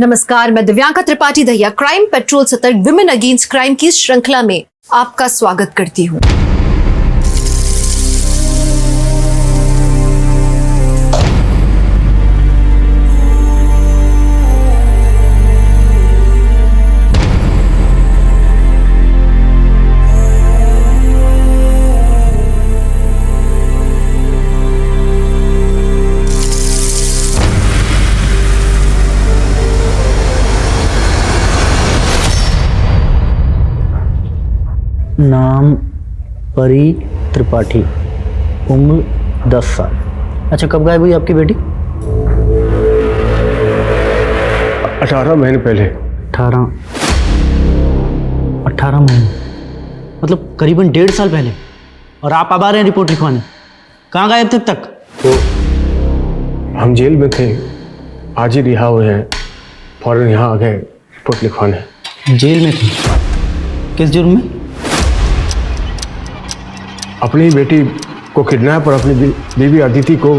नमस्कार, मैं Divyanka Tripathi Dahiya crime petrol सतर्क विमेन अगेंस्ट क्राइम की श्रृंखला में आपका स्वागत करती हूँ। नाम परी त्रिपाठी, उम्र 10 साल। अच्छा, कब गायब हुई आपकी बेटी? 18 महीने पहले। 18 महीने मतलब करीबन 1.5 साल पहले। और आप अब आ रहे हैं रिपोर्ट लिखवाने? कहाँ गायब थे अब तक? तो हम जेल में थे, आज ही रिहा हुए हैं, फौरन यहाँ आ गए रिपोर्ट लिखवाने। जेल में थे? किस जुर्म में? अपनी बेटी को किडनैप और अपनी बीवी अदिति को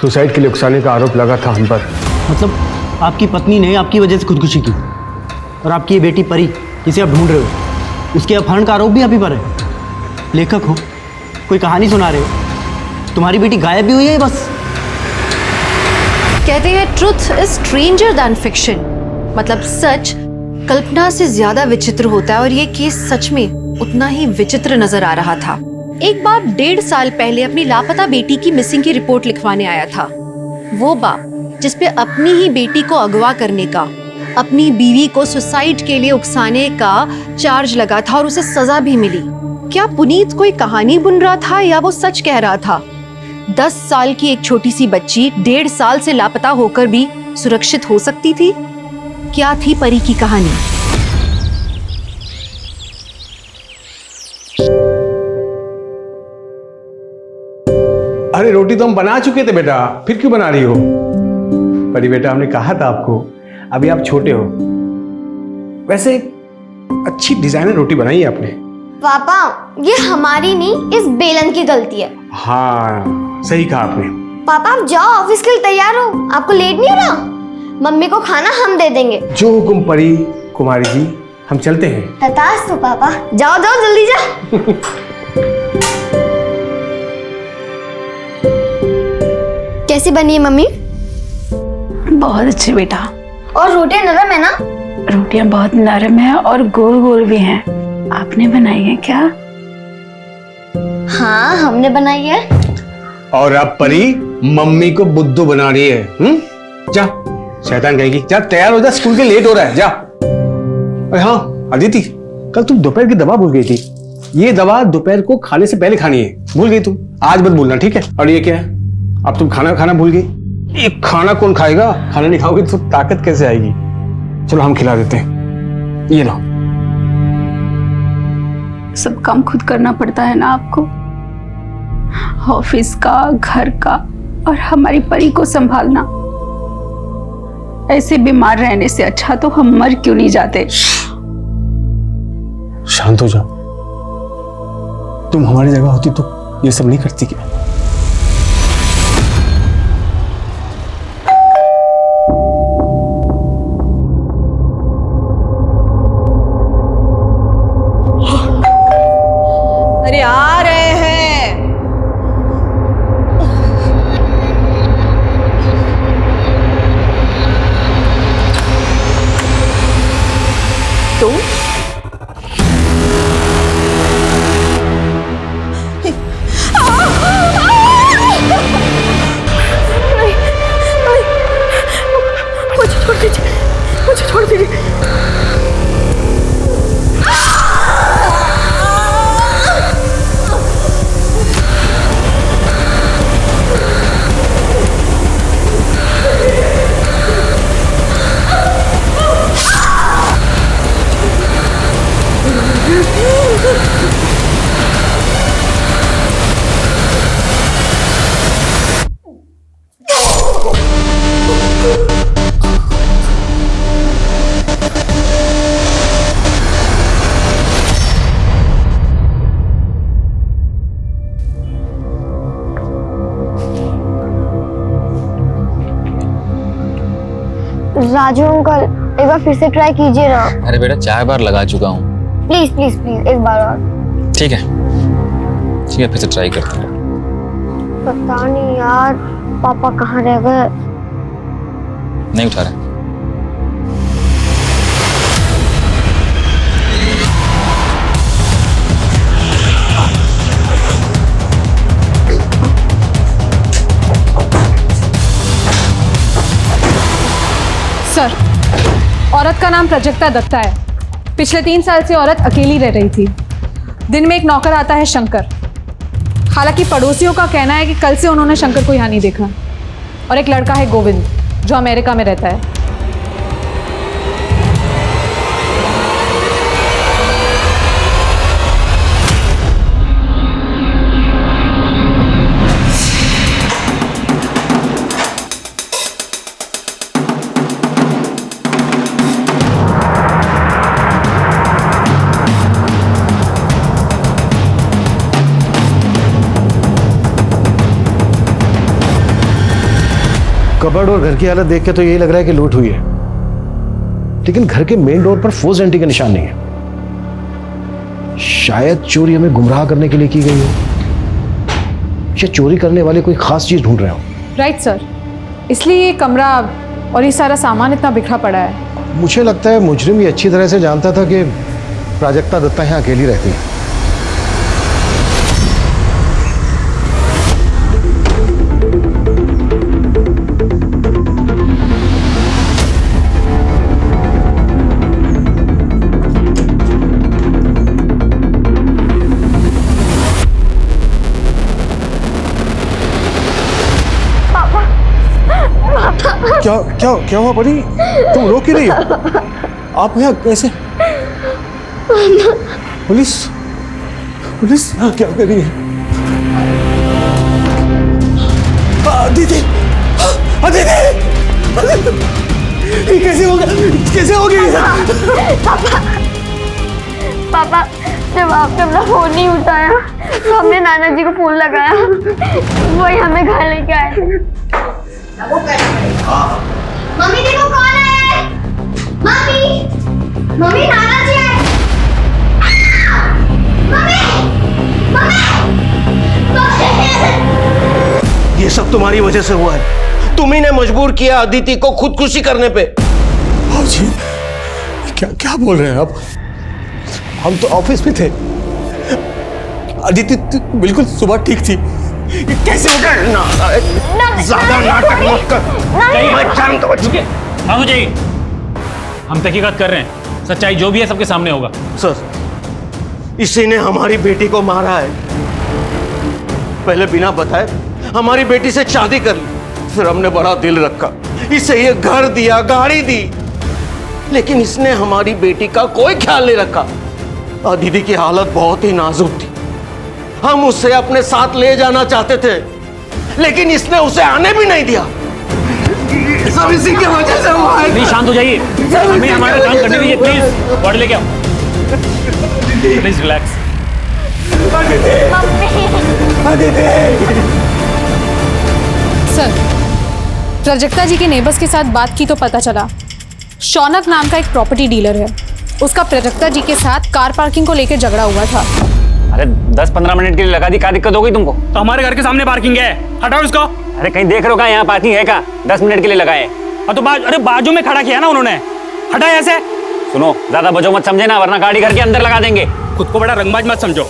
सुसाइड के लिए उकसाने का आरोप लगा था हम पर। मतलब आपकी पत्नी ने आपकी वजह से खुदकुशी की और आपकी ये बेटी परी जिसे आप ढूंढ रहे हो, उसके अपहरण का आरोप भी आप ही पर है। लेखक हो, कोई कहानी सुना रहे हो, तुम्हारी बेटी गायब भी हुई है बस। कहते हैं truth is stranger than fiction, मतलब सच कल्पना से ज्यादा विचित्र होता है, और ये केस सच में उतना ही विचित्र नजर आ रहा था। एक बाप 1.5 साल पहले अपनी लापता बेटी की मिसिंग की रिपोर्ट लिखवाने आया था। वो बाप जिसपे अपनी ही बेटी को अगवा करने का, अपनी बीवी को सुसाइड के लिए उकसाने का चार्ज लगा था और उसे सजा भी मिली। क्या पुनीत कोई कहानी बुन रहा था या वो सच कह रहा था? 10 साल की एक छोटी सी बच्ची 1.5 साल से लापता होकर भी सुरक्षित हो सकती थी? क्या थी परी की कहानी? अरे रोटी तो हम बना चुके थे बेटा, फिर क्यों बना रही हो? परी बेटा, हमने कहा था आपको, अभी आप छोटे हो। वैसे अच्छी डिजाइनर रोटी बनाई है आपने। पापा, ये हमारी नहीं, इस बेलन की गलती है। हाँ, सही कहा आपने। पापा, आप जाओ, ऑफिस के लिए तैयार हो, आपको लेट नहीं हो रहा? मम्मी को खाना हम दे देंगे। जो हुकुम परी कुमारी जी, हम चलते हैं। तथास्तु पापा, जाओ जाओ जल्दी जाओ। कैसी बनी है मम्मी? बहुत अच्छी बेटा। और रोटियां नरम है ना? रोटियां बहुत नरम है और गोल गोल भी हैं। आपने बनाई है क्या? हाँ, हमने बनाई है। और अब परी मम्मी को बुद्धू बना रही है। जा, शैतान कहेगी। जा, तैयार हो जा, स्कूल के लेट हो रहा है, जा। अरे हाँ अदिति, कल तुम दोपहर की दवा भूल गई थी। ये दवा दोपहर को खाने से पहले खानी है, भूल गई तुम। आज मत भूलना, ठीक है? और ये क्या है, अब तुम खाना खाना भूल गई। ये खाना कौन खाएगा? खाना नहीं खाओगे तो ताकत कैसे आएगी? चलो हम खिला देते हैं, ये लो। सब काम खुद करना पड़ता है ना आपको, ऑफिस का, घर का, और हमारी परी को संभालना। ऐसे बीमार रहने से अच्छा तो हम मर क्यों नहीं जाते? शांत हो जाओ। तुम हमारी जगह होती तो ये सब नहीं करती क्या? अरे आ रहे हैं। तो मुझे छोड़ दीजिए, मुझे छोड़ दीजिए। राजू अंकल एक बार फिर से ट्राई कीजिए ना। अरे बेटा 4 बार लगा चुका हूँ। प्लीज प्लीज प्लीज एक बार और। ठीक है फिर से ट्राई करता हूँ। पता नहीं यार पापा कहाँ रह गए। नहीं उठा रहे। सर, औरत का नाम प्राजक्ता दत्ता है। पिछले 3 साल से औरत अकेली रह रही थी। दिन में एक नौकर आता है शंकर। हालांकि पड़ोसियों का कहना है कि कल से उन्होंने शंकर को यहाँ नहीं देखा। और एक लड़का है गोविंद जो अमेरिका में रहता है। कबर्ड और घर की हालत देख के तो यही लग रहा है कि लूट हुई है, लेकिन घर के मेन डोर पर फोर्स एंट्री का निशान नहीं है। शायद चोरी हमें गुमराह करने के लिए की गई हो, या चोरी करने वाले कोई खास चीज ढूंढ रहे हो। राइट सर, इसलिए ये कमरा और ये सारा सामान इतना बिखरा पड़ा है। मुझे लगता है मुजरिम ये अच्छी तरह से जानता था कि प्राजक्ता दत्ता यहाँ अकेली रहती है। क्या हुआ बड़ी? तुम रो क्यों रही हो? आप यहाँ कैसे? पुलिस क्या कर रही है? दीदी कैसे हो गया? पापा जब आपने अपना फोन नहीं उठाया तो हमने नाना जी को फोन लगाया, वही हमें घर लेके आए। मम्मी देखो कौन है। मम्मी नाना जी आए। मम्मी ये सब तुम्हारी वजह से हुआ है। तुम्ही ने मजबूर किया अदिति को खुदकुशी करने पे। जी क्या बोल रहे हैं आप? हम तो ऑफिस में थे। अदिति बिल्कुल सुबह ठीक थी। कैसे हो गया? ज्यादा नाटक मत कर। हाँ मुझे हम तहकीकात कर रहे हैं। सच्चाई जो भी है सबके सामने होगा। सर, इसी ने हमारी बेटी को मारा है। पहले बिना बताए हमारी बेटी से शादी कर ली, फिर हमने बड़ा दिल रखा, इसे ये घर दिया, गाड़ी दी, लेकिन इसने हमारी बेटी का कोई ख्याल नहीं रखा। दीदी की हालत बहुत ही नाजुक थी। हम उसे अपने साथ ले जाना चाहते थे, लेकिन इसने उसे आने भी नहीं दिया। सब इसी की वजह से हुआ है। प्लीज शांत हो जाइए, हमें हमारा काम करने दीजिए। प्लीज बॉडी लेके आओ। Please relax. सर, प्राजक्ता जी के नेबर्स के साथ बात की तो पता चला शौनक नाम का एक प्रॉपर्टी डीलर है, उसका प्राजक्ता जी के साथ कार पार्किंग को लेकर झगड़ा हुआ था। अरे 10-15 मिनट के लिए लगा दी, क्या दिक्कत हो गई तुमको? तो हमारे घर के सामने पार्किंग है, हटाओ इसको। अरे कहीं देख रहे हो क्या यहाँ पार्किंग है क्या? 10 मिनट के लिए लगाए। तो अरे बाजू में खड़ा किया ना उन्होंने, हटा ऐसे। सुनो, ज्यादा बजो मत समझे ना, वरना गाड़ी घर के अंदर लगा देंगे। खुद को बड़ा रंगबाज मत समझो,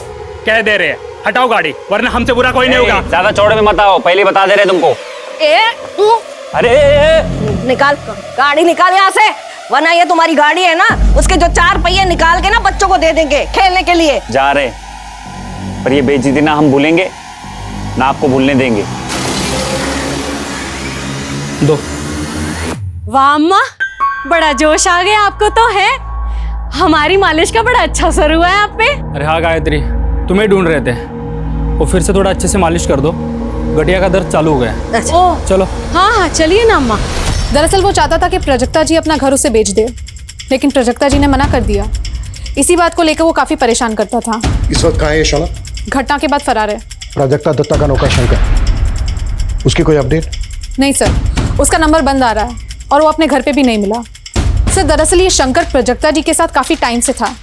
कह दे रहे हैं हटाओ गाड़ी, वरना हमसे बुरा कोई नहीं होगा। ज्यादा चौड़े में मत आओ, पहले बता दे रहे तुमको। अरे निकाल गाड़ी, निकाल यहाँ से, वरना ये तुम्हारी गाड़ी है ना, उसके जो 4 पहिए निकाल के ना बच्चों को दे देंगे खेलने के लिए। जा रहे, पर ये बेइज्जती ना हम भूलेंगे ना आपको भूलने देंगे। दो। वाह अम्मा, बड़ा जोश आ गया आपको तो है। हमारी मालिश का बड़ा अच्छा असर हुआ है आप पे। अरे हाँ गायत्री, तुम्हें ढूंढ रहे थे, वो फिर से थोड़ा अच्छे से मालिश कर दो, गठिया का दर्द चालू हो गया। चलो। हाँ चलिए ना अम्मा। दरअसल वो चाहता था कि प्राजक्ता जी अपना घर उसे बेच दे, लेकिन प्राजक्ता जी ने मना कर दिया। इसी बात को लेकर वो काफी परेशान करता था। इस वक्त कहाँ है ये शौनक? घटना के बाद फरार है। प्राजक्ता दत्ता का नौकर शंकर, उसकी कोई अपडेट? नहीं सर, उसका नंबर बंद आ रहा है। और वो अपने घर पे भी नहीं मिला। सर दरअसल ये शंकर प्रजक्ता जी के साथ काफ़ी टाइम से था।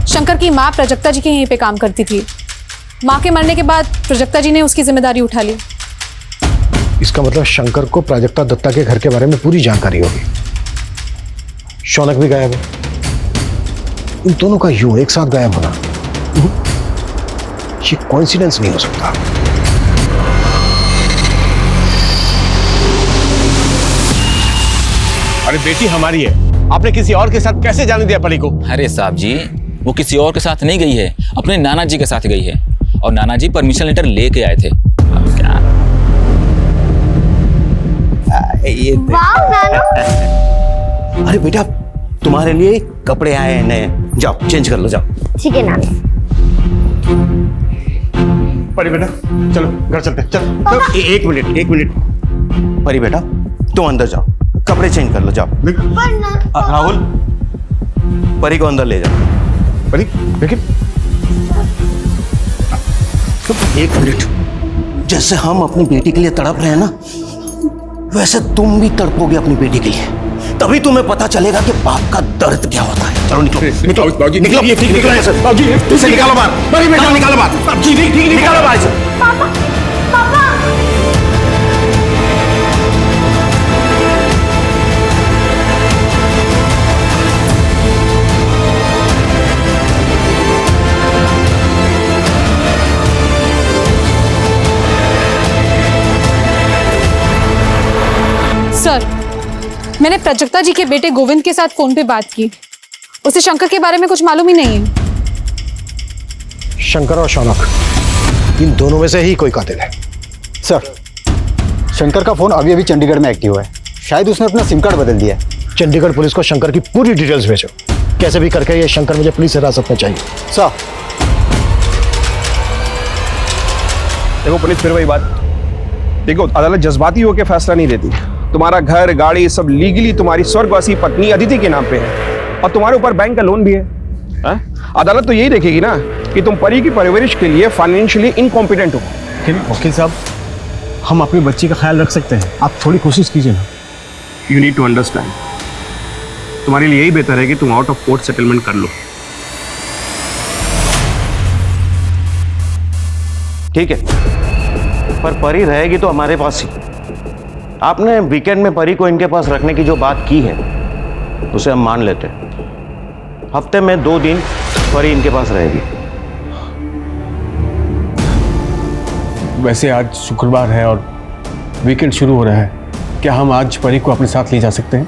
शंकर की माँ प्रजक्ता जी के यहीं पे काम करती थी। माँ के मरने के बाद प्रजक्ता जी ने उसकी जिम्मेदारी उठा ली। इसका मतलब शंकर को प्राजक्ता दत्ता के घर के बारे में पूरी जानकारी होगी। शौनक भी गायब है। इन दोनों का यूं एक साथ गायब होना ये कोइंसिडेंस नहीं हो सकता। अरे बेटी हमारी है, आपने किसी और के साथ कैसे जाने दिया परी को? अरे साहब जी, वो किसी और के साथ नहीं गई है, अपने नाना जी के साथ गई है। और नाना जी परमिशन लेटर लेके आए थे। अब क्या ये अरे बेटा, तुम्हारे लिए कपड़े आए हैं नए, जाओ चेंज कर लो, जाओ। ठीक है नाना। परी बेटा चलो घर चलते हैं, चल। एक मिनट परी बेटा तुम अंदर जाओ, कपड़े चेंज कर लो, जाओ। राहुल, परी को अंदर ले जाओ। परी लेकिन एक मिनट, जैसे हम अपनी बेटी के लिए तड़प रहे हैं ना, वैसे तुम भी तड़पोगे अपनी बेटी के लिए। तभी तुम्हें पता चलेगा कि बाप का दर्द क्या होता है। चलो निकलो, निकलो, निकलो, ये ठीक निकलो सर। बाबूजी इसे निकालो बाहर। बड़ी बेटा निकालो बाहर। जी ठीक ठीक निकालो बाहर से। पापा पापा सर मैंने प्रजक्ता जी के बेटे गोविंद के साथ फोन पे बात की। उसे शंकर के बारे में कुछ मालूम ही नहीं है। शंकर और शौनक इन दोनों में से ही कोई कातिल है। सर, शंकर का फोन अभी अभी चंडीगढ़ में एक्टिव है। शायद उसने अपना सिम कार्ड बदल दिया है। चंडीगढ़ पुलिस को शंकर की पूरी डिटेल्स भेजो। कैसे भी करके ये शंकर मुझे पुलिस हिरासत में चाहिए। सर, देखो पुलिस, फिर वही बात। देखो अदालत जज्बाती होकर फैसला नहीं देती। तुम्हारा घर गाड़ी सब लीगली तुम्हारी स्वर्गवासी पत्नी अदिति के नाम पे है और तुम्हारे ऊपर बैंक का लोन भी है। अदालत तो यही देखेगी ना कि तुम परी की परवरिश के लिए फाइनेंशियली इनकॉम्पिटेंट हो। वकील साहब, हम अपनी बच्ची का ख्याल रख सकते हैं, आप थोड़ी कोशिश कीजिए ना। यू नीड टू अंडरस्टैंड, तुम्हारे लिए यही बेहतर है कि तुम आउट ऑफ कोर्ट सेटलमेंट कर लो। ठीक है, पर परी रहेगी तो हमारे पास ही। आपने वीकेंड में परी को इनके पास रखने की जो बात की है उसे हम मान लेते हैं। हफ्ते में 2 दिन परी इनके पास रहेगी। वैसे आज शुक्रवार है और वीकेंड शुरू हो रहा है, क्या हम आज परी को अपने साथ ले जा सकते हैं?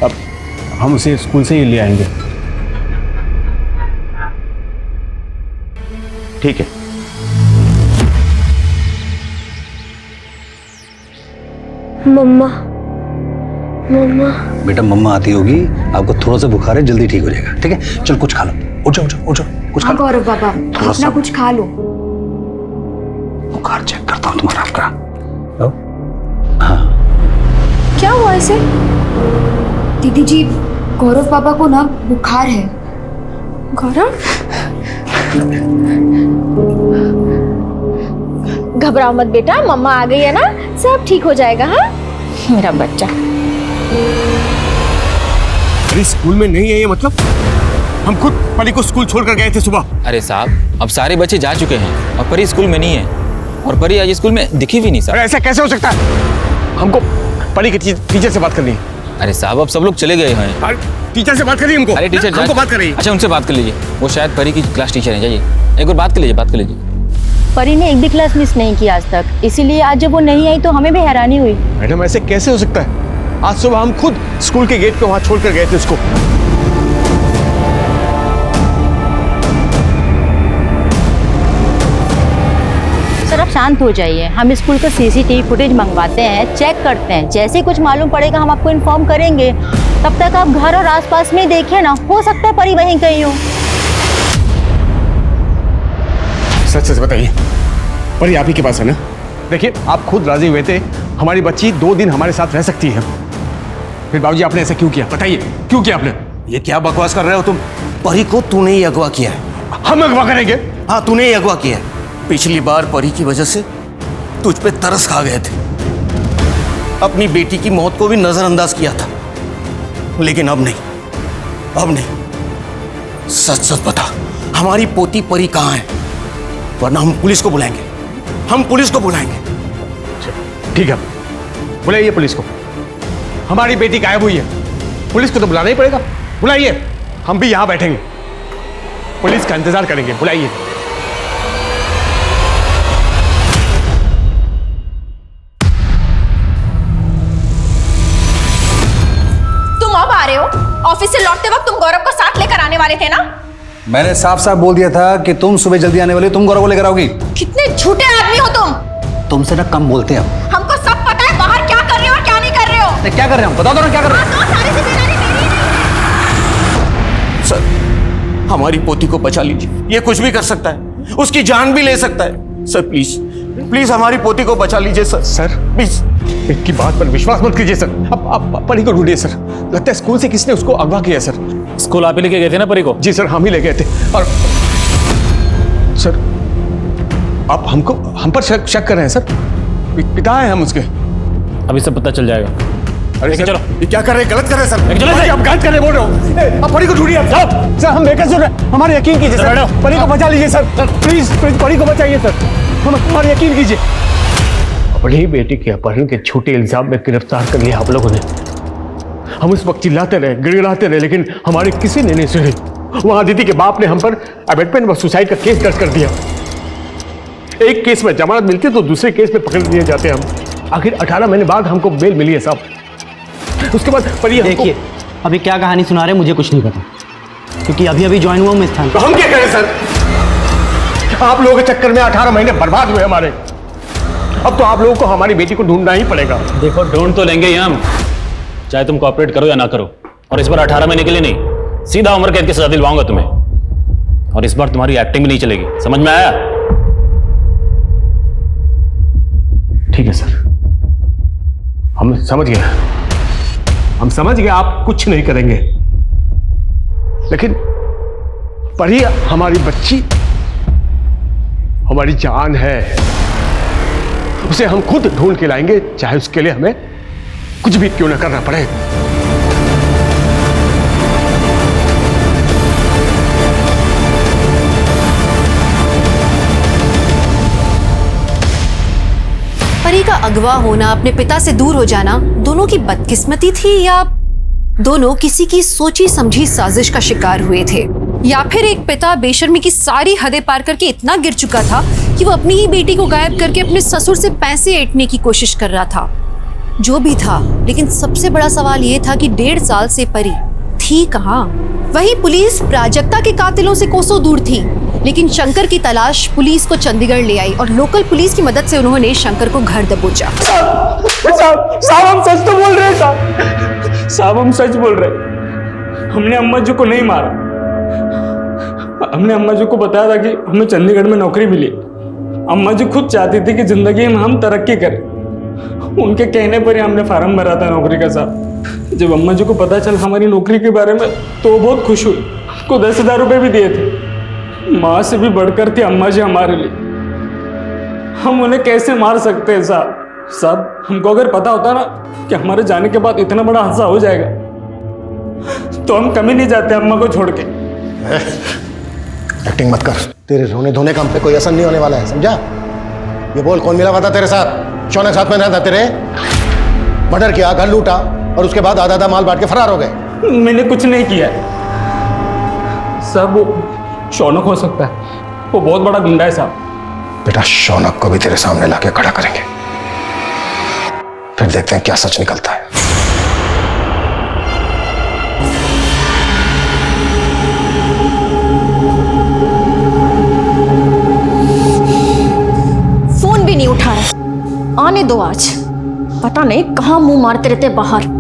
अब हम उसे स्कूल से ही ले आएंगे। ठीक है। मम्मा मम्मा बेटा मम्मा आती होगी, आपको थोड़ा सा बुखार है, जल्दी ठीक हो जाएगा। ठीक है, चल कुछ खा लो। उठ जाओ, उठ जाओ, उठ जाओ, कुछ खा लो। गौरव बाबा अपना कुछ खा लो। बुखार चेक करता हूँ तुम्हारा आपका। क्या हुआ इसे? दीदी जी, गौरव पापा को ना बुखार है। गौरव, घबराओ मत बेटा, मम्मा आ गई है ना, सब ठीक हो जाएगा। हाँ मेरा बच्चा। अरे स्कूल में नहीं है ये मतलब? हम खुद परी को स्कूल छोड़कर गए थे सुबह। अरे साहब, अब सारे बच्चे जा चुके हैं और परी स्कूल में नहीं है। और परी आज स्कूल में दिखी भी नहीं सर। अरे ऐसा कैसे हो सकता है? हमको परी के टीचर से बात करनी है। अरे साहब, अब सब लोग चले गए हैं। टीचर से बात करिए हमको। अरे टीचर हमको बात करिए। अच्छा, उनसे बात कर लीजिए। वो शायद परी की क्लास टीचर है। जाइए एक बार बात कर लीजिए, बात कर लीजिए। परी ने एक भी क्लास मिस नहीं की आज तक, इसीलिए आज जब वो नहीं आई तो हमें भी हैरानी हुई। मैडम ऐसे कैसे हो सकता है? आज सुबह हम खुद स्कूल के गेट पे वहां छोड़कर गए थे उसको। सर आप शांत हो जाइए, हम स्कूल का सीसीटीवी फुटेज मंगवाते हैं, चेक करते हैं। जैसे कुछ मालूम पड़ेगा हम आपको इन्फॉर्म करेंगे। तब तक आप घर और आसपास में देखिए ना, हो सकता है परी वहीं कहीं हो। सच सच बताइए, परी आप ही के पास है ना? देखिए आप खुद राजी हुए थे, हमारी बच्ची 2 दिन हमारे साथ रह सकती है। फिर बाबूजी आपने ऐसा क्यों किया? बताइए क्यों किया आपने? ये क्या बकवास कर रहे हो तुम? परी को तूने ही अगवा किया है। हम अगवा करेंगे? हाँ, तूने ही अगवा किया है। पिछली बार परी की वजह से तुझ पे तरस खा गए थे, अपनी बेटी की मौत को भी नजरअंदाज किया था। लेकिन अब नहीं, अब नहीं। सच सच बता, हमारी पोती परी कहाँ है? वरना हम पुलिस को बुलाएंगे, हम पुलिस को बुलाएंगे। ठीक है, बुलाइए पुलिस को। हमारी बेटी गायब हुई है, पुलिस को तो बुलाना ही पड़ेगा। बुलाइए, हम भी यहां बैठेंगे, पुलिस का इंतजार करेंगे। बुलाइए। तुम अब आ रहे हो? ऑफिस से लौटते वक्त तुम गौरव को साथ लेकर आने वाले थे ना? मैंने साफ साफ बोल दिया था कि तुम सुबह जल्दी आने वाली, तुम गौरव को लेकर आओगी। कितने झूठे आदमी हो तुम। तुमसे ना कम बोलते हैं हम। हमको सब पता है बाहर क्या कर रहे हो और क्या नहीं कर रहे हो। क्या कर रहे हैं हम? बताओ तो ना क्या कर रहे हैं। सारी जिम्मेदारी मेरी नहीं। सर, हमारी पोती को बचा लीजिए, ये कुछ भी कर सकता है, उसकी जान भी ले सकता है। सर प्लीज प्लीज हमारी पोती को बचा लीजिए सर। सर प्लीज इनकी बात पर विश्वास मत कीजिए सर। अब परी को ढूंढिए सर। लगता है स्कूल से किसने उसको अगवा किया सर। स्कूल आप ही लेके गए थे ना परी को? जी सर, हम ही ले गए थे। और सर आप हमको हम पर शक कर रहे हैं सर? पिता है हम उसके। अभी सब पता चल जाएगा। अरे चलो, ये क्या कर रहे हैं? गलत कर रहे हैं सर। चलो आप गलत कर रहे बोल रहे हो। आप परी को ढूंढिए आप। सर हम बेकार सुन रहे हैं, हमारे यकीन कीजिए सर। परी को बचा लीजिए सर, प्लीज प्लीज परी को बचाइए सर, हमारे यकीन कीजिए। अपनी बेटी के अपहरण के झूठे इल्जाम में गिरफ्तार कर लिया आप लोगों ने। हम उस वक्त चिल्लाते रहे, गिड़गिड़ाते रहे, लेकिन हमारे किसी ने नहीं सुनी। वहां दीदी के बाप ने हम पर अबेटमेंट व सुसाइड का केस दर्ज कर दिया। एक केस में जमानत मिलती है तो दूसरे केस में पकड़ लिए जाते हैं हम। आखिर 18 महीने बाद हमको बेल मिली है साहब। उसके बाद परी देखिए, अभी क्या कहानी सुना रहे हैं मुझे कुछ नहीं पता, क्योंकि अभी अभी ज्वाइन हुआ हूं मैं स्थान। तो हम क्या करें सर? आप लोगों के चक्कर में 18 महीने बर्बाद हुए हमारे। अब तो आप लोगों को हमारी बेटी को ढूंढना ही पड़ेगा। देखो, ढूंढ तो लेंगे ही हम, चाहे तुम कोऑपरेट करो या ना करो। और इस बार 18 महीने के लिए नहीं, सीधा उम्र कैद की सजा दिलवाऊंगा तुम्हें। और इस बार तुम्हारी एक्टिंग भी नहीं चलेगी, समझ में आया? ठीक है सर, हम समझ गए, हम समझ गए आप कुछ नहीं करेंगे, लेकिन परी हमारी बच्ची, हमारी जान है। उसे हम खुद ढूंढ के लाएंगे, चाहे उसके लिए हमें कुछ भी क्यों ना करना पड़े। परी का अगवा होना, अपने पिता से दूर हो जाना, दोनों की बदकिस्मती थी या दोनों किसी की सोची समझी साजिश का शिकार हुए थे, या फिर एक पिता बेशर्मी की सारी हदें पार करके इतना गिर चुका था कि वो अपनी ही बेटी को गायब करके अपने ससुर से पैसे ऐंठने की कोशिश कर रहा था। जो भी था, लेकिन सबसे बड़ा सवाल ये था कि 1.5 साल से परी थी कहाँ? वही पुलिस प्राजक्ता के कातिलों से कोसों दूर थी, लेकिन शंकर की तलाश पुलिस को चंडीगढ़ ले आई और लोकल पुलिस की मदद से उन्होंने शंकर को घर दबोचा। साहब हम सच तो बोल रहे हैं साहब, हम सच बोल रहे हैं। हमने अम्मा जी को नहीं मारा। हमने अम्मा जी को बताया था कि हमें चंडीगढ़ में नौकरी मिली। अम्मा जी खुद चाहती थी कि जिंदगी में हम तरक्की करें। उनके कहने पर ही हमने फार्म भरा था नौकरी का साहब। जब अम्मा जी को पता चला हमारी नौकरी के बारे में तो वो बहुत खुश हुई, को 10,000 रुपये भी दिए थे। माँ से भी बढ़कर थी अम्मा जी हमारे लिए। हम उन्हें कैसे मार सकते हैं साहब, हमको अगर पता होता ना कि हमारे जाने के बाद इतना बड़ा हादसा हो जाएगा तो हम कभी नहीं जाते अम्मा को छोड़ के। एक्टिंग मत कर, तेरे रोने धोने का हम पे कोई असर नहीं होने वाला है, समझा? ये बोल, कौन मिला हुआ था तेरे साथ? शौनक साथ में रहता तेरे? मर्डर किया, घर लूटा और उसके बाद आधा माल बांट के फरार हो गए। मैंने कुछ नहीं किया साहब, वो शौनक हो सकता है, वो बहुत बड़ा गुंडा है साहब। बेटा, शौनक को भी तेरे सामने लाके खड़ा करेंगे, फिर देखते हैं क्या सच निकलता है। फोन भी नहीं उठा रहा, आने दो आज, पता नहीं कहां मुंह मारते रहते बाहर।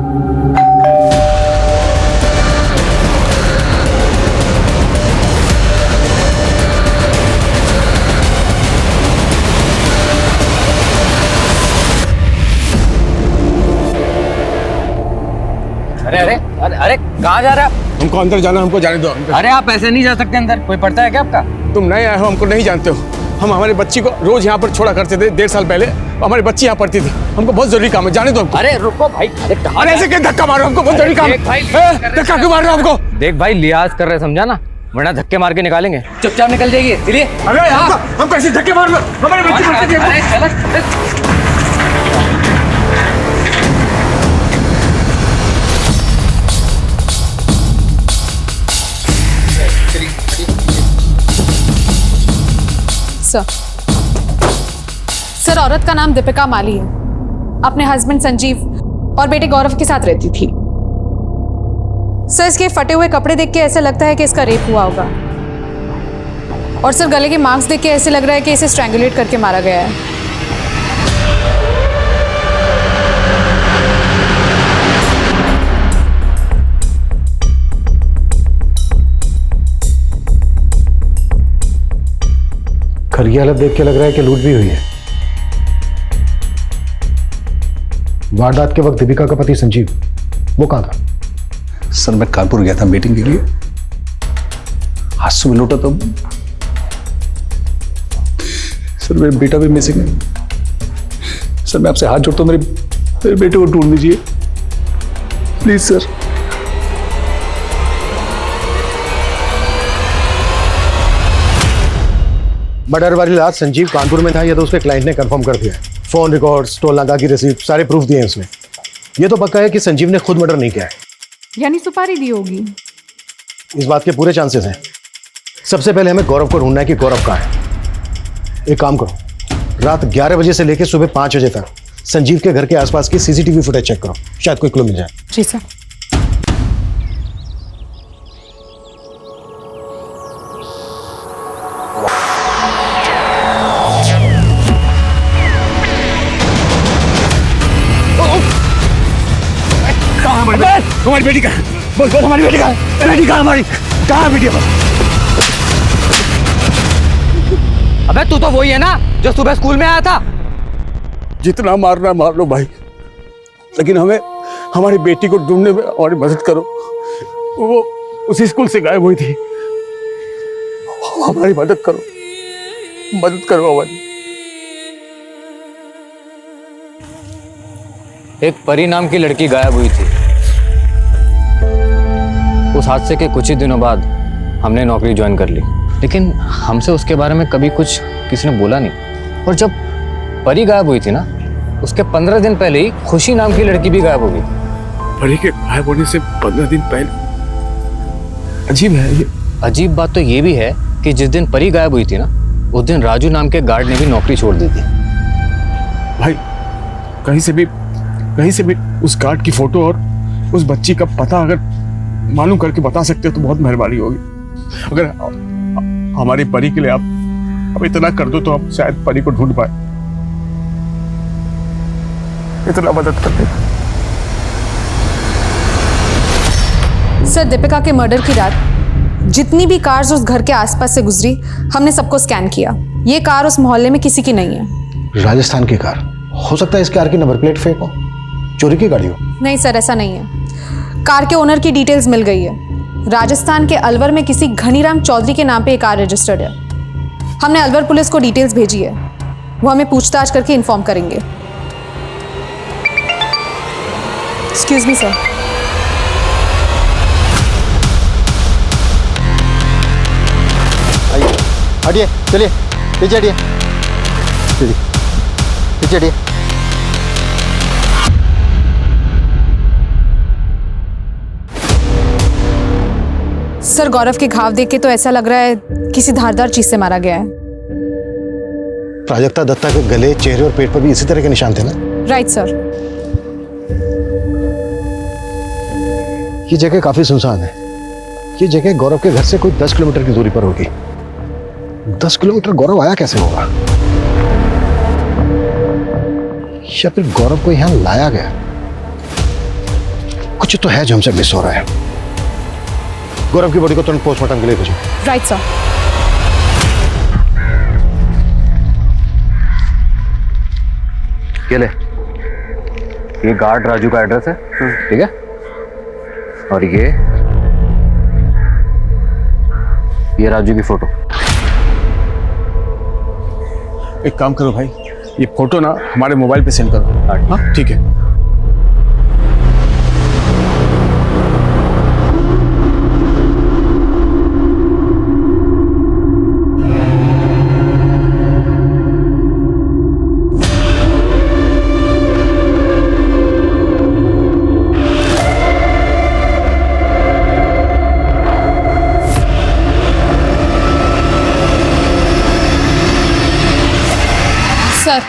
अरे अरे अरे अरे कहाँ जा रहे हैं आप? हमको अंदर जाना, हमको जाने दो। अरे आप ऐसे नहीं जा सकते अंदर, कोई पड़ता है क्या आपका? तुम नए आए हो, हमको नहीं जानते हो। हम हमारे बच्ची को रोज यहाँ पर छोड़ा करते थे 1.5 साल पहले। हमारी बच्ची यहाँ पढ़ती थी, हमको बहुत जरूरी काम है, जाने दो हमको। अरे रुको भाई, अरे कहाँ अरे ऐसे क्या धक्का मारो, हमको बहुत जरूरी काम है। भाई धक्का क्यों मार रहे हो हमको? देख भाई, लिहाज कर रहे, समझा ना, वरना धक्के मार के निकालेंगे। चुपचाप निकल जाइए, चलिए। अरे हम कैसे धक्के मार रहे हो? हमारी बच्ची पढ़ती थी। सर, औरत का नाम दीपिका माली है, अपने हस्बैंड संजीव और बेटे गौरव के साथ रहती थी। सर, इसके फटे हुए कपड़े देख के ऐसा लगता है कि इसका रेप हुआ होगा। और सर, गले के मार्क्स देख के ऐसे लग रहा है कि इसे स्ट्रैंगुलेट करके मारा गया है। घर की हालत देख के लग रहा है कि लूट भी हुई है। वारदात के वक्त दीपिका का पति संजीव वो कहाँ था? सर मैं कानपुर गया था मीटिंग के लिए, आज सुबह लौटा तो सर मेरा बेटा भी मिसिंग है। सर मैं आपसे हाथ जोड़ता हूँ, मेरे बेटे को ढूंढ दीजिए प्लीज सर। मर्डर वाली रात संजीव कानपुर में था, ये तो उसके क्लाइंट ने कंफर्म कर दिया है। फोन रिकॉर्ड्स, टोल नाका की रिसीप्ट, सारे प्रूफ दिए हैं उसने। ये तो पक्का है कि संजीव ने खुद मर्डर नहीं किया है। यानी सुपारी दी होगी। इस बात के पूरे चांसेस हैं। सबसे पहले हमें गौरव को ढूंढना है कि गौरव कहाँ है। एक काम करो, रात 11 बजे से लेकर सुबह 5 बजे तक संजीव के घर के आसपास की सीसीटीवी फुटेज चेक करो, शायद कोई क्लू मिल जाए। जी सर। हमारी बेटी कहाँ? बोल हमारी बेटी कहाँ? बेटी कहाँ हमारी? कहाँ बेटी? अबे तू तो वही है ना जो सुबह स्कूल में आया था। जितना मारना मार लो भाई, लेकिन हमें हमारी बेटी को ढूंढने में हमारी मदद करो। वो उसी स्कूल से गायब हुई थी, हमारी मदद करो, मदद करो हमारी। एक परी नाम की लड़की गायब हुई थी। उस हादसे के कुछ ही दिनों बाद हमने नौकरी ज्वाइन कर ली, लेकिन हमसे उसके बारे में कभी कुछ किसी ने बोला नहीं। और जब परी गायब हुई थी ना, उसके 15 दिन पहले ही खुशी नाम की लड़की भी गायब हो गई। परी के गायब होने से 15 दिन पहले? अजीब है ये। अजीब बात तो ये भी है कि जिस दिन परी गायब हुई थी ना, उस दिन राजू नाम के गार्ड ने भी नौकरी छोड़ दी थी। भाई कहीं से भी उस गार्ड की फोटो और उस बच्ची का पता अगर मालूम करके बता सकते हो तो बहुत मेहरबानी होगी। अगर हमारी परी के लिए आप इतना कर दो तो हम शायद परी को ढूंढ पाए। इतना मदद कर दे। सर, दीपिका के मर्डर की रात जितनी भी कार्स उस घर के आसपास से गुजरी, हमने सबको स्कैन किया। ये कार उस मोहल्ले में किसी की नहीं है। राजस्थान की कार हो सकता है, इस कार की नंबर प्लेट फेक हो, चोरी की गाड़ी हो। नहीं सर, ऐसा नहीं है। कार के ओनर की डिटेल्स मिल गई है। राजस्थान के अलवर में किसी घनीराम चौधरी के नाम पे ये कार रजिस्टर्ड है। हमने अलवर पुलिस को डिटेल्स भेजी है, वो हमें पूछताछ करके इन्फॉर्म करेंगे। Excuse me sir. हटिए, चलिए पीछे हटिए, चलिए पीछे हटिए। सर, गौरव के घाव देख के तो ऐसा लग रहा है किसी धारदार चीज से मारा गया है। प्राजक्ता दत्ता के गले, चेहरे और पेट पर भी इसी तरह के निशान थे ना? Right sir. ये जगह काफी सुनसान है। ये जगह गौरव के घर से कोई 10 किलोमीटर की दूरी पर होगी। 10 किलोमीटर गौरव आया कैसे होगा? या फिर गौरव को यहां लाया गया? कुछ तो है जो हमसे मिस हो रहा है। गौरव की बॉडी को तुरंत पोस्टमार्टम के लिए भेजो। Right sir. ये ले, ये गार्ड राजू का एड्रेस है, ठीक है? और ये राजू की फोटो। एक काम करो भाई, ये फोटो ना हमारे मोबाइल पे सेंड करो। हाँ ठीक है। सर,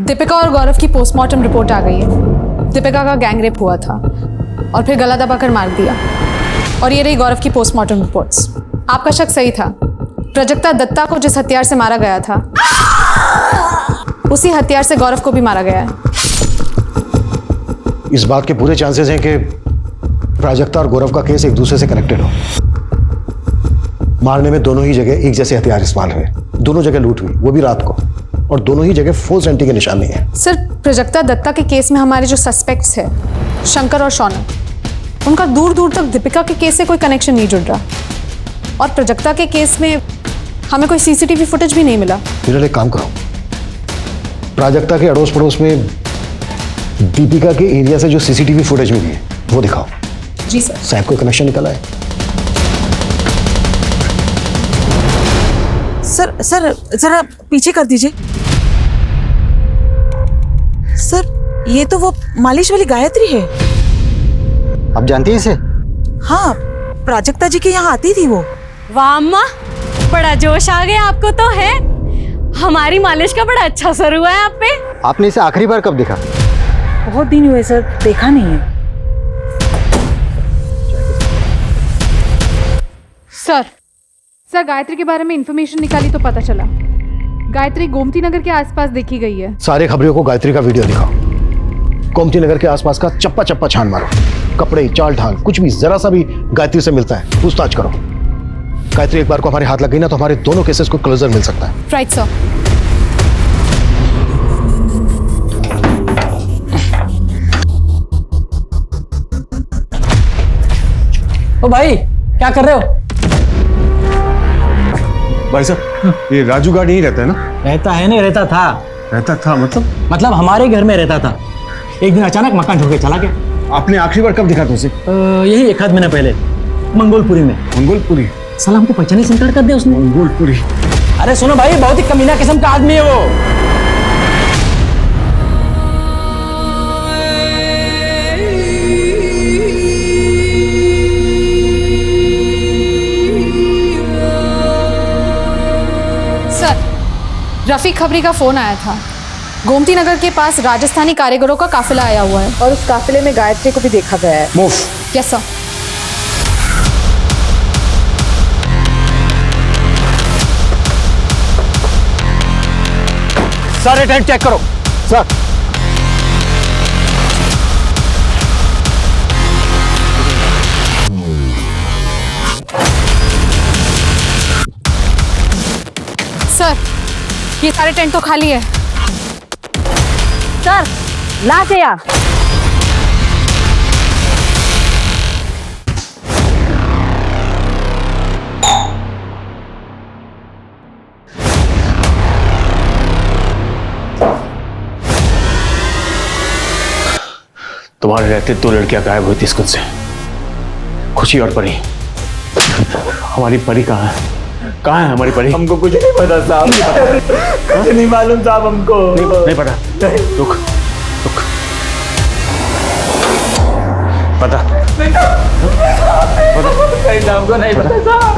दीपिका और गौरव की पोस्टमार्टम रिपोर्ट आ गई है। दीपिका का गैंग रेप हुआ था और फिर गला दबाकर मार दिया। और ये रही गौरव की पोस्टमार्टम रिपोर्ट्स। आपका शक सही था। प्राजक्ता दत्ता को जिस हथियार से मारा गया था उसी हथियार से गौरव को भी मारा गया है। इस बात के पूरे चांसेस हैं कि प्राजक्ता और गौरव का केस एक दूसरे से कनेक्टेड हो। मारने में दोनों ही जगह एक जैसे हथियार इस्तेमाल हुए, दोनों जगह लूट हुई, वो भी रात को, और दोनों ही जगह फोर्स एंट्री के निशान नहीं है। सर, प्राजक्ता दत्ता के केस में हमारे जो सस्पेक्ट्स हैं शंकर और शौनक, उनका दूर दूर तक दीपिका के केस से कोई कनेक्शन नहीं जुड़ रहा। और प्राजक्ता के केस में हमें कोई सीसीटीवी फुटेज भी नहीं मिला। फिर एक काम करो, प्राजक्ता के अड़ोस पड़ोस में दीपिका के एरिया से जो सीसीटीवी फुटेज मिली है वो दिखाओ। जी सर। शायद कोई कनेक्शन निकला है। सर सर जरा पीछे कर दीजिए। सर, ये तो वो मालिश वाली गायत्री है। आप जानती हैं इसे? हाँ, प्राजक्ता जी के यहाँ आती थी वो। वाह अम्मा, बड़ा जोश आ गया आपको तो है। हमारी मालिश का बड़ा अच्छा असर हुआ है आप पे। आपने इसे आखिरी बार कब देखा? बहुत दिन हुए सर, देखा नहीं है। सर गायत्री के बारे में इंफॉर्मेशन निकाली तो पता चला गायत्री गोमती नगर के आसपास देखी गई है। सारे खबरियों को गायत्री का वीडियो दिखाओ। गोमती नगर के आसपास का चप्पा चप्पा छान मारो। कपड़े, चाल ढाल, कुछ भी जरा सा भी गायत्री से मिलता है पूछताछ करो। गायत्री एक बार को हमारे हाथ लग गई ना तो हमारे दोनों केसेस को क्लोजर मिल सकता है। Right sir. ओ भाई, क्या कर रहे हो? भाई साहब, ये राजू गार्ड यहीं रहता है ना? रहता है नहीं, रहता था। रहता था मतलब हमारे घर में रहता था। एक दिन अचानक मकान छोड़ के चला गया। आपने आखिरी बार कब देखा था उसे? यही एक आध महीना पहले, मंगोलपुरी में। मंगोलपुरी? साला हमको पहचाने से इनकार कर दिया उसने। मंगोलपुरी? अरे सुनो भाई, बहुत ही कमीना किस्म का आदमी है वो। रफीक खबरी का फोन आया था। गोमती नगर के पास राजस्थानी कारीगरों का काफिला आया हुआ है और उस काफिले में गायत्री को भी देखा गया है। मूव। Yes sir. सारे टेंट चेक करो। सर। सर, ये सारे टेंट तो खाली है। सर, लाश है यहाँ। तुम्हारे रहते 2 लड़कियां गायब हुई थी स्कूल से, खुशी और परी। हमारी परी कहाँ है? कहाँ है हमारी परी? हमको कुछ नहीं पता साहब। कुछ नहीं मालूम साहब हमको। नहीं पता? रुक। पता? हमको नहीं पता साहब।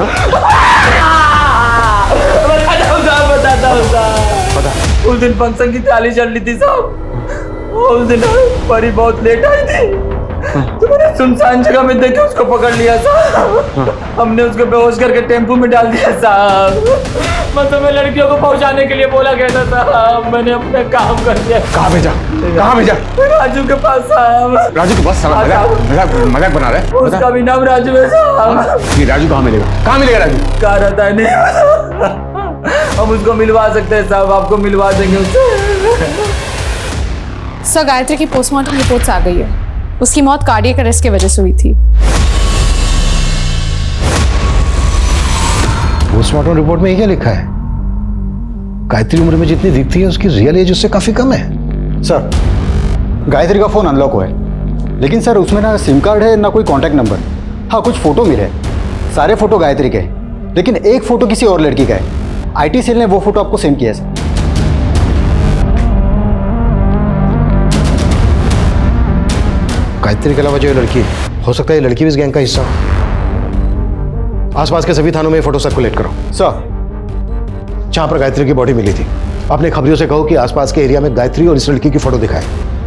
बताता हूँ साहब। उस दिन फंक्शन की ताली चल रही थी साहब। उस दिन परी बहुत लेट आई थी तो मैंने सुनसान जगह में देख के उसको पकड़ लिया साहब। हमने उसको बेहोश करके टेम्पो में डाल दिया साहब। मतलब मैं लड़कियों को पहुंचाने के लिए बोला गया था साहब। मैंने अपना काम कर दिया। कहाँ भेजा? राजू के पास साहब। राजू के पास? मजाक बना रहा है? उसका भी नाम राजू है साहब। ये राजू कहाँ मिलेगा? कहाँ मिलेगा राजू? कहाँ रहता है नहीं। हम उसको मिलवा सकते हैं साहब, आपको मिलवा देंगे उससे। सर, गायत्री की पोस्टमार्टम रिपोर्ट्स आ गई है। उसकी मौत कार्डियक अरेस्ट की वजह से हुई थी। पोस्टमार्टम रिपोर्ट में ये क्या लिखा है? गायत्री उम्र में जितनी दिखती है उसकी रियल एज उससे काफी कम है। सर गायत्री का फोन अनलॉक हुआ है, लेकिन सर उसमें ना सिम कार्ड है ना कोई कांटेक्ट नंबर। हाँ कुछ फोटो मिले, सारे फोटो गायत्री के, लेकिन एक फोटो किसी और लड़की का है। आईटी सेल ने वो फोटो आपको सेंड किया है सर। गायत्री के अलावा जो ये लड़की है, हो सकता है ये लड़की भी इस गैंग का हिस्सा हो। आसपास के सभी थानों में फोटो सर्कुलेट करो। सर जहां पर गायत्री की बॉडी मिली थी अपने खबरियों से कहो कि आसपास के एरिया में गायत्री और इस लड़की की फोटो दिखाए।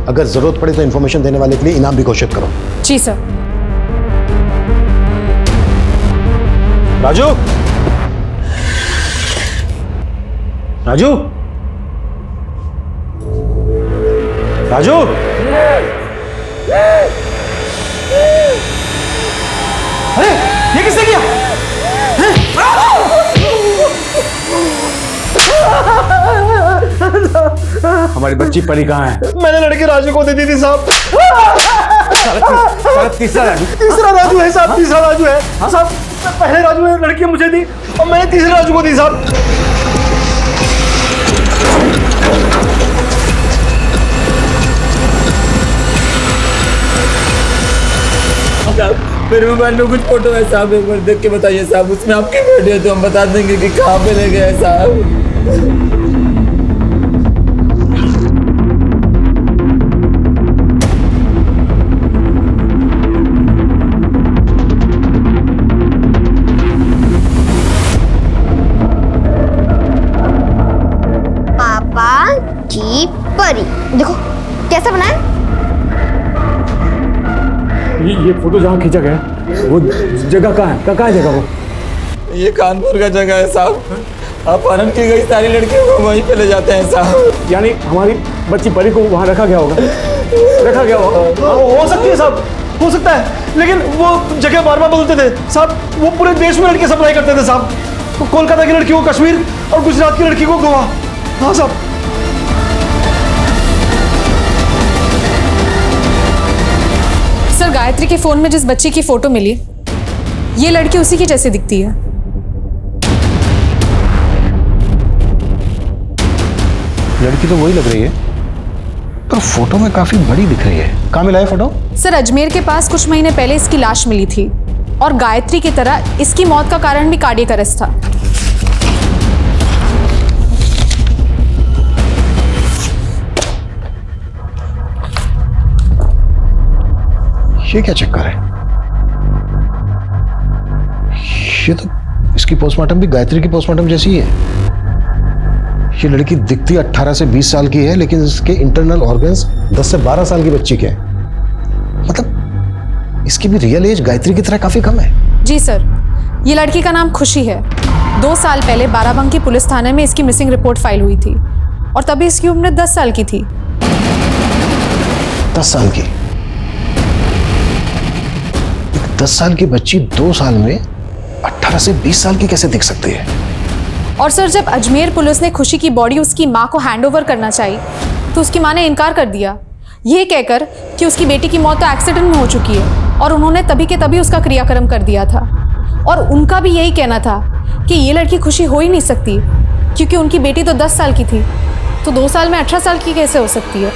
अगर जरूरत पड़े तो इंफॉर्मेशन देने वाले के लिए इनाम भी घोषित करो। जी सर। राजू, राजू, राजू, अरे ये किसने किया? हमारी बच्ची परी कहाँ है? मैंने लड़की राजू को दे दी थी साहब। तीसरा राजू, तीसरा राजू है साहब, तीसरा राजू है साहब। पहले राजू ने लड़की मुझे दी और मैंने तीसरे राजू को दी साहब। मेरे मोबाइल में कुछ फोटो है साहब, एक बार देख के बताइए साहब। उसमें आपकी वीडियो तो हम बता देंगे कि कहाँ पे ले गए साहब। पापा की परी देखो कैसे बनाया। ये फोटो जहाँ खींचा गया वो जगह कहाँ है? कहाँ है जगह वो? ये कानपुर का जगह है साहब। अपहरण की गई सारी लड़कियों को वहीं पे ले जाते हैं साहब। यानी हमारी बच्ची परी को वहाँ रखा गया होगा, रखा गया होगा। हो सकती है साहब, हो सकता है, लेकिन वो जगह बार बार बदलते थे साहब। वो पूरे देश में लड़के सप्लाई करते थे साहब। तो कोलकाता की लड़की को कश्मीर और गुजरात की लड़की को गोवा। हाँ साहब। सर गायत्री के फोन में जिस बच्ची की फोटो मिली, ये लड़की उसी की जैसी दिखती है। लड़की तो वही लग रही है, पर फोटो में काफी बड़ी दिख रही है। कहाँ मिला है फोटो? सर अजमेर के पास कुछ महीने पहले इसकी लाश मिली थी और गायत्री की तरह इसकी मौत का कारण भी कार्डियक अरेस्ट था। ये क्या चक्कर है? ये तो इसकी पोस्टमार्टम भी गायत्री की पोस्टमार्टम जैसी ही है। ये लड़की दिखती 18 से 20 साल की है, लेकिन इसके इंटरनल ऑर्गन्स 10 से 12 साल की बच्ची के हैं। मतलब इसकी भी रियल एज गायत्री की तरह काफी कम है। जी सर, ये लड़की का नाम खुशी है। 2 साल पहले बाराबंकी पुलिस थाने में इसकी मिसिंग रिपोर्ट फाइल हुई थी और तभी इसकी उम्र 10 साल की थी। 10 साल की? 10 साल की बच्ची 2 साल में 18 से 20 साल की कैसे दिख सकती है? और सर जब अजमेर पुलिस ने खुशी की बॉडी उसकी माँ को हैंडओवर करना चाहिए तो उसकी माँ ने इनकार कर दिया, ये कहकर कि उसकी बेटी की मौत तो एक्सीडेंट में हो चुकी है और उन्होंने तभी के तभी उसका क्रियाक्रम कर दिया था। और उनका भी यही कहना था कि ये लड़की खुशी हो ही नहीं सकती क्योंकि उनकी बेटी तो 10 साल की थी, तो 2 साल में 18 साल की कैसे हो सकती है?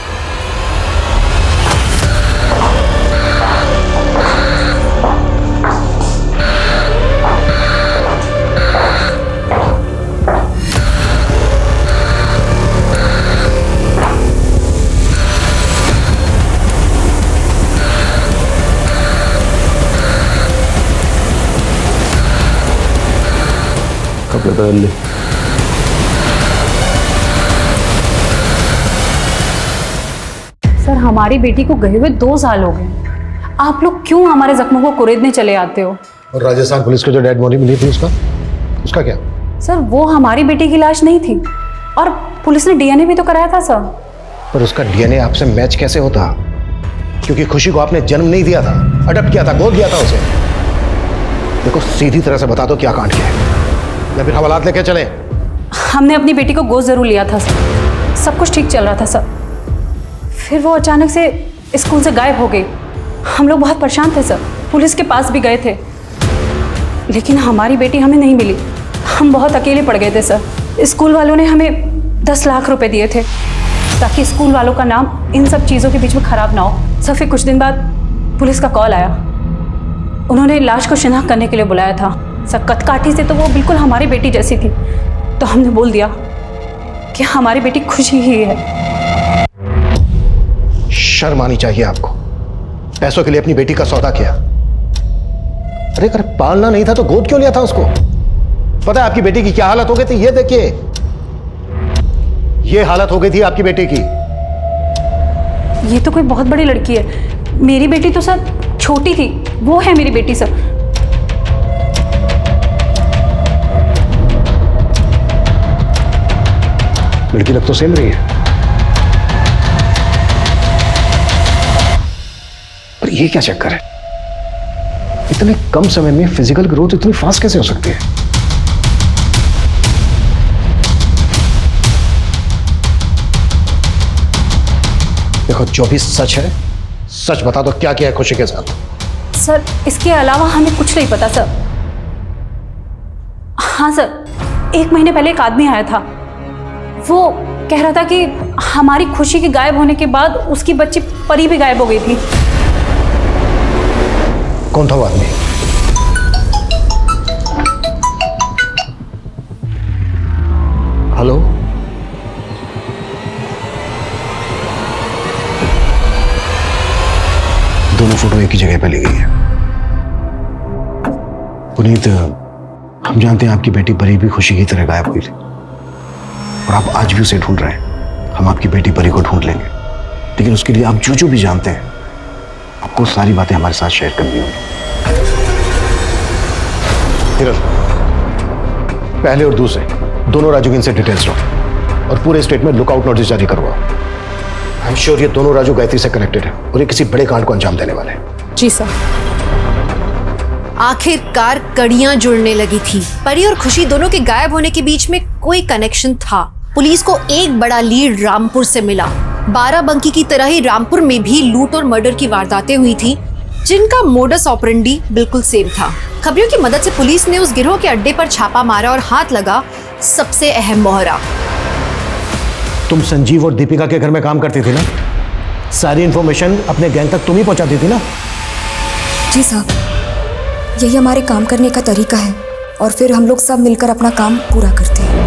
कपड़े बदल ले। सर हमारी बेटी को गए हुए 2 साल हो गए, आप लोग क्यों हमारे जख्मों को कुरेदने चले आते हो? और राजस्थान पुलिस को जो डेड बॉडी मिली थी उसका क्या? सर वो हमारी बेटी की लाश नहीं थी और पुलिस ने डीएनए भी तो कराया था सर। पर उसका डीएनए आपसे मैच कैसे होता? क्योंकि खुशी को आपने जन्म नहीं दिया था, अडॉप्ट किया था, गोद दिया था उसे। देखो सीधी तरह से बता दो क्या कांड किया है या फिर हवालात लेके चले। हमने अपनी बेटी को गोद जरूर लिया था सर, सब कुछ ठीक चल रहा था सर। फिर वो अचानक से स्कूल से गायब हो गई। हम लोग बहुत परेशान थे सर, पुलिस के पास भी गए थे, लेकिन हमारी बेटी हमें नहीं मिली। हम बहुत अकेले पड़ गए थे सर। स्कूल वालों ने हमें 10 लाख रुपए दिए थे ताकि स्कूल वालों का नाम इन सब चीज़ों के बीच में खराब ना हो। सर फिर कुछ दिन बाद पुलिस का कॉल आया। उन्होंने लाश को शिनाख्त करने के लिए बुलाया था। सर कदकाठी से तो वो बिल्कुल हमारी बेटी जैसी थी, तो हमने बोल दिया कि हमारी बेटी खुशी ही है। शर्म आनी चाहिए आपको। पैसों के लिए अपनी बेटी का सौदा किया। अरे अगर पालना नहीं था तो गोद क्यों लिया था उसको? पता है आपकी बेटी की क्या हालत हो गई थी? ये देखिए, ये हालत हो गई थी आपकी बेटी की। ये तो कोई बहुत बड़ी लड़की है। मेरी बेटी तो सर छोटी थी, वो है मेरी बेटी सर। लड़की लग तो सेम रही है, पर ये क्या चक्कर है? इतने कम समय में फिजिकल ग्रोथ इतनी फास्ट कैसे हो सकती है? देखो, जो भी सच है सच बता दो, क्या किया है खुशी के साथ? सर इसके अलावा हमें कुछ नहीं पता सर। हाँ सर, 1 महीने पहले एक आदमी आया था। वो कह रहा था कि हमारी खुशी के गायब होने के बाद उसकी बच्ची परी भी गायब हो गई थी। कौन था वो आदमी? हेलो, दोनों फोटो एक ही जगह पे ली गई है। पुनीत, हम जानते हैं आपकी बेटी परी भी खुशी की तरह गायब हुई थी और आप आज भी उसे ढूंढ रहे हैं। हम आपकी बेटी परी को ढूंढ लेंगे, लेकिन उसके लिए आप जो भी जानते हैं आपको सारी बातें हमारे साथ शेयर करनी होगी। पहले और दूसरे दोनों राजू की इनसे डिटेल्स लो और पूरे स्टेट में लुकआउट नोटिस जारी करवाओ। आई एम श्योर ये दोनों राजू गायत्री से कनेक्टेड है और ये किसी बड़े कांड को अंजाम देने वाले हैं। जी सर। आखिरकार कड़ियां जुड़ने लगी थी। परी और खुशी दोनों के गायब होने के बीच में कोई कनेक्शन था। पुलिस को एक बड़ा लीड रामपुर से मिला। बाराबंकी की तरह ही रामपुर में भी लूट और मर्डर की वारदातें हुई थी, जिनका मोडस ऑपरेंडी बिल्कुल सेम था। खबरियों की मदद से पुलिस ने उस गिरोह के अड्डे पर छापा मारा और हाथ लगा सबसे अहम मोहरा। तुम संजीव और दीपिका के घर में काम करती थी ना? सारी इंफॉर्मेशन अपने गैंग तक तुम ही पहुंचाती थी ना? जी साहब, यही हमारे काम करने का तरीका है और फिर हम लोग सब मिलकर अपना काम पूरा करते हैं।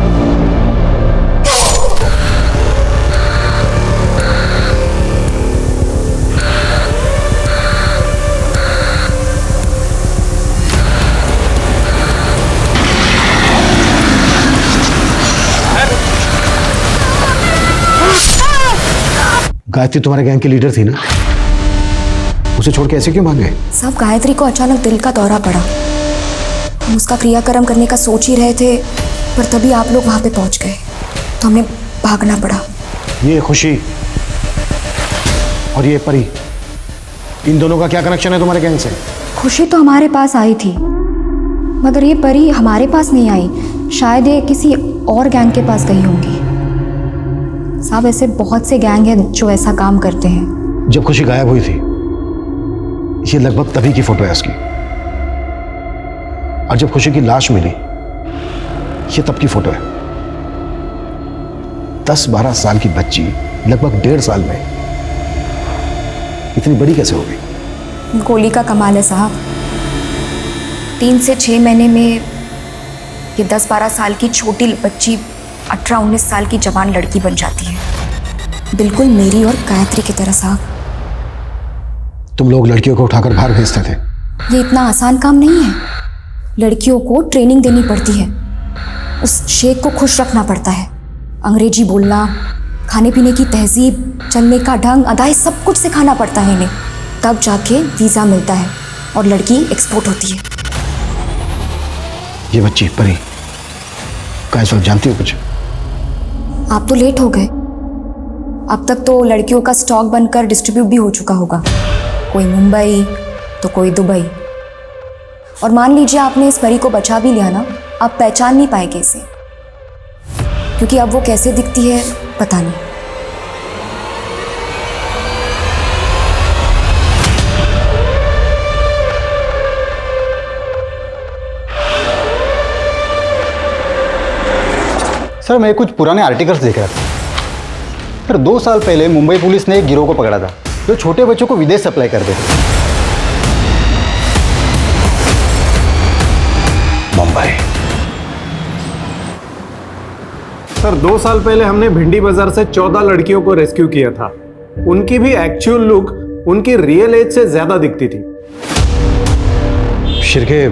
गायत्री तुम्हारे गैंग की लीडर थी ना? उसे छोड़ के ऐसे क्यों भाग गए? साहब, गायत्री को अचानक दिल का दौरा पड़ा। हम उसका क्रियाक्रम करने का सोच ही रहे थे, पर तभी आप लोग वहां पे पहुंच गए तो हमें भागना पड़ा। ये खुशी और ये परी, इन दोनों का क्या कनेक्शन है तुम्हारे गैंग से? खुशी तो हमारे पास आई थी, मगर ये परी हमारे पास नहीं आई। शायद ये किसी और गैंग के पास गई होंगी। साहब, ऐसे बहुत से गैंग हैं जो ऐसा काम करते हैं। जब खुशी गायब हुई थी, ये लगभग तभी की फोटो है उसकी। और जब खुशी की लाश मिली, ये तब की फोटो है। 10-12 साल की बच्ची लगभग 1.5 साल में इतनी बड़ी कैसे हो गई? गोली का कमाल है साहब। 3 से 6 महीने में ये 10-12 साल की छोटी बच्ची 18-19 साल की जवान लड़की बन जाती है, बिल्कुल मेरी और गायत्री की तरह। साहब, तुम लोग लड़कियों को उठाकर बाहर भेजते थे? ये इतना आसान काम नहीं है। लड़कियों को ट्रेनिंग देनी पड़ती है, उस शेख को खुश रखना पड़ता है। अंग्रेजी बोलना, खाने पीने की तहजीब, चलने का ढंग, अदाएं, सब कुछ सिखाना पड़ता है इन्हें। तब जाके वीज़ा मिलता है और लड़की एक्सपोर्ट होती है। ये बच्ची परी का इस वक्त जानती हो कुछ? आप तो लेट हो गए। अब तक तो लड़कियों का स्टॉक बनकर डिस्ट्रीब्यूट भी हो चुका होगा, कोई मुंबई तो कोई दुबई। और मान लीजिए आपने इस परी को बचा भी लिया ना, आप पहचान नहीं पाएंगे इसे, क्योंकि अब वो कैसे दिखती है पता नहीं। सर, सर मैं कुछ पुराने आर्टिकल्स देख रहा था। सर 2 साल पहले मुंबई पुलिस ने एक गिरोह को पकड़ा था जो छोटे बच्चों को विदेश सप्लाई करते थे। मुंबई। सर 2 साल पहले हमने भिंडी बाजार से 14 लड़कियों को रेस्क्यू किया था। उनकी भी एक्चुअल लुक उनकी रियल एज से ज्यादा दिखती थी। शिरके,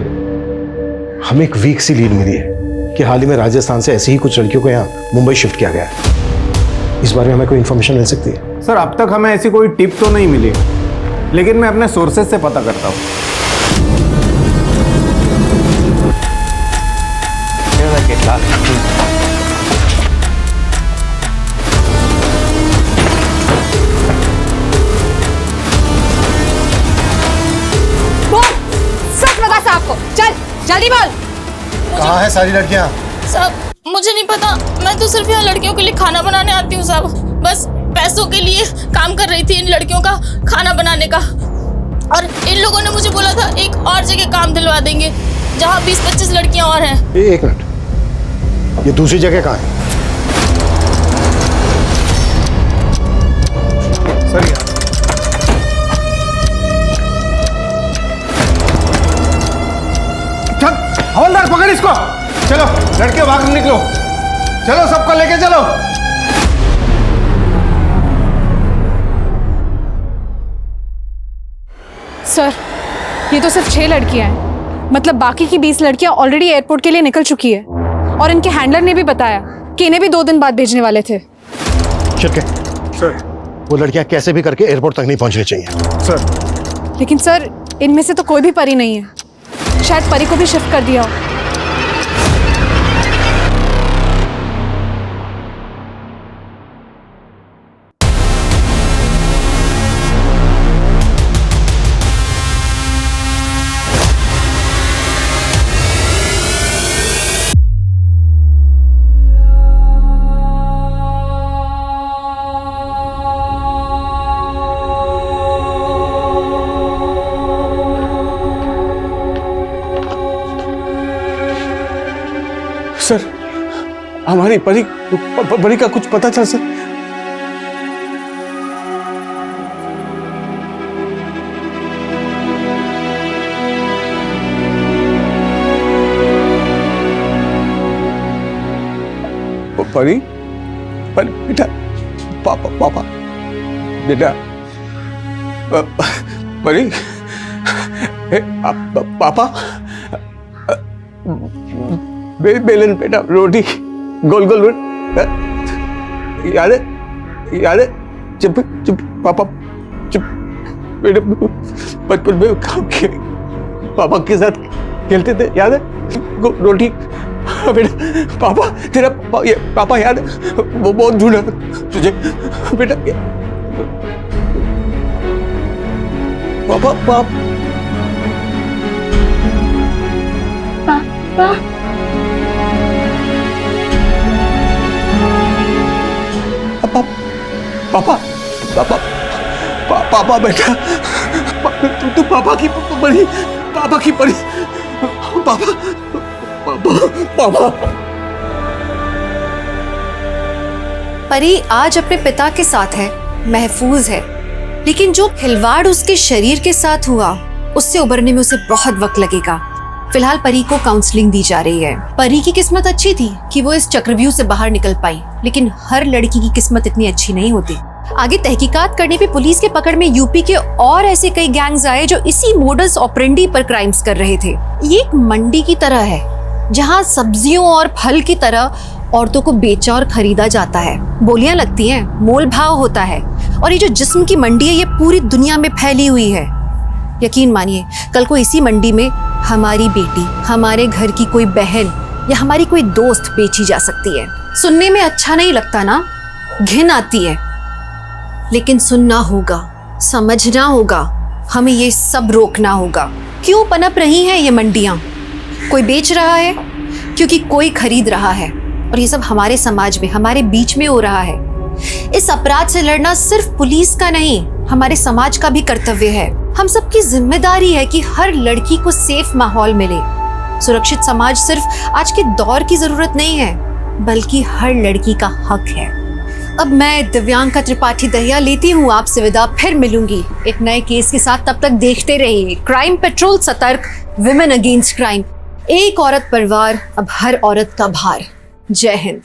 हमें एक वीक सी लीड मिली है कि हाल ही में राजस्थान से ऐसी ही कुछ लड़कियों को यहाँ मुंबई शिफ्ट किया गया है। इस बारे में हमें कोई इन्फॉर्मेशन मिल सकती है? सर अब तक हमें ऐसी कोई टिप तो नहीं मिली, लेकिन मैं अपने सोर्सेज से पता करता हूँ। बोल, सच बता साहब को, चल जल्दी बोल। कहाँ है सारी लड़कियाँ? साहब मुझे नहीं पता, मैं तो सिर्फ यहाँ लड़कियों के लिए खाना बनाने आती हूँ साहब। बस पैसों के लिए काम कर रही थी इन लड़कियों का खाना बनाने का, और इन लोगों ने मुझे बोला था एक और जगह काम दिलवा देंगे जहाँ 20-25 लड़कियाँ और हैं। एक मिनट, ये दूसरी जगह कहाँ है? सर हवलदार पकड़ इसको। चलो लड़के बाहर निकलो, चलो सबको लेके चलो। सर ये तो सिर्फ 6 लड़कियां हैं, मतलब बाकी की 20 लड़कियां ऑलरेडी एयरपोर्ट के लिए निकल चुकी है, और इनके हैंडलर ने भी बताया कि इन्हें भी 2 दिन बाद भेजने वाले थे। शिरके, सर वो लड़कियां कैसे भी करके एयरपोर्ट तक नहीं पहुंचनी चाहिए। सर लेकिन सर इनमें से तो कोई भी परी नहीं है, शायद परी को भी शिफ्ट कर दिया हो। सर हमारी परी परी का कुछ पता चल सर? परी परी बेटा, पापा बेटा, परी पापा, बेलन बेटा, रोटी गोल गोल याद है? चुप चुप पापा, चुप बेटा, बचपन में पापा के साथ खेलते थे, याद है? रोटी बेटा, पापा तेरा पापा याद है? वो बहुत ढूंढा तुझे बेटा। पापा पापा पापा पापा पापा बेटा, तू पापा की परी, पापा की परी, पापा पापा। परी आज अपने पिता के साथ है, महफूज है, लेकिन जो खिलवाड़ उसके शरीर के साथ हुआ उससे उबरने में उसे बहुत वक्त लगेगा। फिलहाल परी को काउंसलिंग दी जा रही है। परी की किस्मत अच्छी थी कि वो इस चक्रव्यूह से बाहर निकल पाई, लेकिन हर लड़की की किस्मत इतनी अच्छी नहीं होती। आगे तहकीकात करने पे पुलिस के पकड़ में यूपी के और ऐसे कई गैंग्स आए जो इसी मोडस ऑपरेंडी पर क्राइम्स कर रहे थे। ये एक मंडी की तरह है जहाँ सब्जियों और फल की तरह औरतों को बेचा और खरीदा जाता है, बोलियां लगती हैं, मोल भाव होता है। और ये जो जिस्म की मंडी है ये पूरी दुनिया में फैली हुई है। यकीन मानिए कल को इसी मंडी में हमारी बेटी, हमारे घर की कोई बहन या हमारी कोई दोस्त बेची जा सकती है। सुनने में अच्छा नहीं लगता ना, घिन आती है, लेकिन सुनना होगा, समझना होगा, हमें ये सब रोकना होगा। क्यों पनप रही हैं ये मंडियां? कोई बेच रहा है क्योंकि कोई खरीद रहा है, और ये सब हमारे समाज में, हमारे बीच में हो रहा है। इस अपराध से लड़ना सिर्फ पुलिस का नहीं, हमारे समाज का भी कर्तव्य है। हम सबकी जिम्मेदारी है कि हर लड़की को सेफ माहौल मिले। सुरक्षित समाज सिर्फ आज के दौर की जरूरत नहीं है, बल्कि हर लड़की का हक है। अब मैं दिव्यांका त्रिपाठी दहिया लेती हूँ आपसे विदा, फिर मिलूंगी एक नए केस के साथ। तब तक देखते रहिए क्राइम पेट्रोल, सतर्क, विमेन अगेंस्ट क्राइम। एक औरत परिवार, अब हर औरत का भार। जय हिंद।